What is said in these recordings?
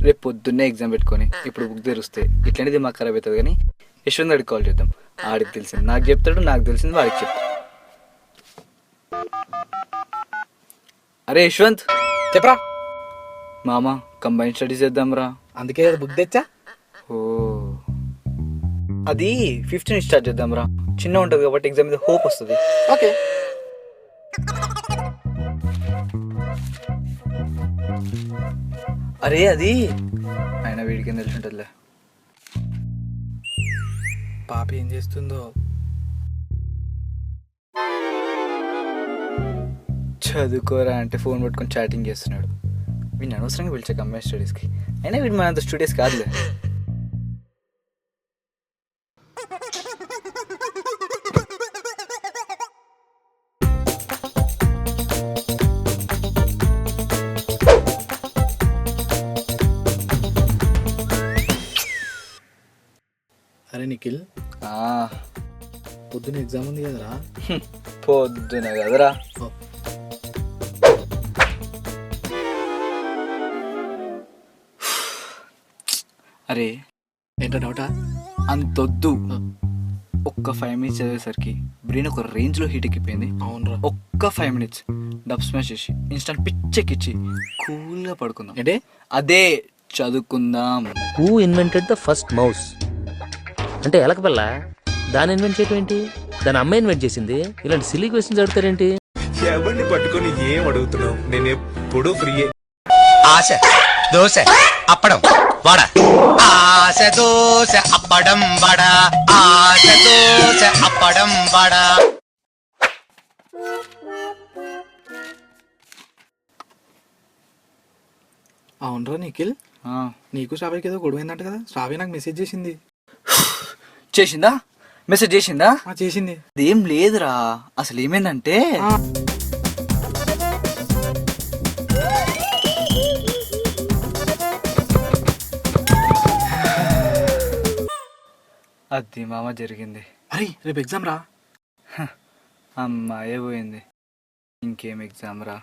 రేపు పొద్దున్నే ఎగ్జామ్ పెట్టుకొని ఇప్పుడు బుక్ తెరిస్తే ఇట్లాంటిది మాకు ఖరాబ్ అవుతుంది. కానీ యశ్వంత్ అడిగి కాల్ చేద్దాం. ఆడికి తెలిసింది నాకు చెప్తాడు, నాకు తెలిసింది వాడికి చెప్తాడు. అరే యశ్వంత్, చెప్పరా మామ కంబైన్ స్టడీస్ చేద్దాం రా. అందుకే బుక్ తెచ్చా. ఓ అది 15 స్టార్ట్ చేద్దాం రా. చిన్న ఉంటుంది కాబట్టి ఎగ్జామ్ మీద హోప్ వస్తుంది. ఓకే. అరే అది ఆయన వీడికి తెలిసి ఉంటుందిలే. పాప ఏం చేస్తుందో చదువుకోరా అంటే ఫోన్ పట్టుకొని చాటింగ్ చేస్తున్నాడు. వీడిని అనవసరంగా పిలిచా కంబైన్ స్టడీస్కి. అయినా వీడు మనంత స్టూడియోస్ కాదులే. అరే నిఖిల్, పొద్దున ఎగ్జామ్ ఉంది కదరా. పొద్దున కదరా. అరే ఏంటో డౌటా? అంతొద్దు. ఒక్క 5 minutes చదివేసరికి బ్రెయిన్ ఒక రేంజ్లో హీట్ ఎక్కిపోయింది. అవునరా. ఒక్క 5 minutes డబ్ స్మాష్ చేసి ఇన్స్టంట్ పిచ్చెక్కిచ్చి కూల్గా పడుకుందాం. ఏంటే? అదే చదువుకుందాం. Who invented the first mouse? అంటే ఎలక పిల్ల దాన్ని ఇన్వెంట్ చేయటం ఏంటి? దాని అమ్మ ఇన్వెంట్ చేసింది. ఇలాంటి సిల్లీ క్వశ్చన్స్ అడుగుతారేంటి? ఎవరిని పట్టుకొని ఏం అడుగుతున్నావు? నేను ఎప్పుడు ఫ్రీయే. ఆశ దోశ అప్పడం వడ, ఆశ దోశ అప్పడం వడ, ఆశ దోశ అప్పడం వడ. అవునరా నిఖిల్, నీకు శ్రావ్యకి ఏదో గొడవ అయిందంట కదా. శ్రావ్య నాకు మెసేజ్ చేసింది. చేసిందా? మెసేజ్ చేసిందా? చేసింది. అదేం లేదురా. అసలు ఏమైందంటే అది మామ జరిగింది. అరే రేపు ఎగ్జామ్ రా. అమ్మాయే పోయింది. ఇంకేం ఎగ్జామ్ రా.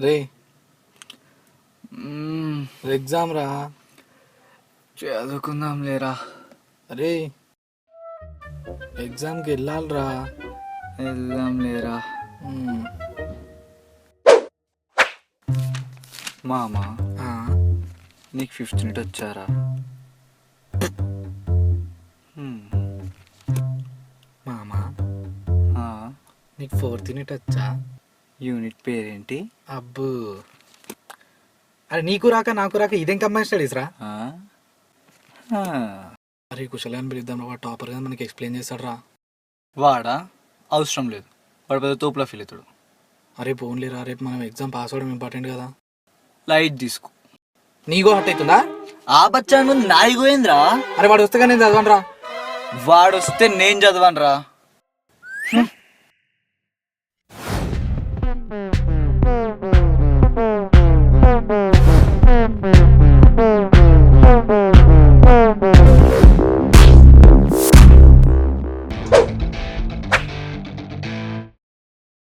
రే ఎగ్జామ్ రా. చదువుకుందాం లేరా. అరే ఎగ్జామ్కి వెళ్ళాలిరా. వెళ్దాం లేరా. మామ నీకు 5th యూనిట్ వచ్చారా? మామా నీకు 4th యూనిట్ వచ్చా? యూనిట్ పేరేంటి? అబ్బు, అరే నీకు రాక నాకు రాక ఇదేం కంబైన్ స్టడీస్ రా. అరే కుశల్ అని పిలుద్దాం రా. టాపర్ గా మనకి ఎక్స్ప్లెయిన్ చేస్తాడు రా. వాడా? అవసరం లేదు, వాడు పెద్ద తోపులా ఫీల్ అవుతాడు. అరే పోన్లే రా, రేపు మనం ఎగ్జామ్ పాస్ అవ్వడం ఇంపార్టెంట్ కదా. లైట్ తీసుకో. నీకో హట్ అవుతుందా? ఆ బచ్చా నాయిగోయింద్రా. అరే వాడు వస్తే నేను చదవను రా. వాడు వస్తే నేను చదవను రా.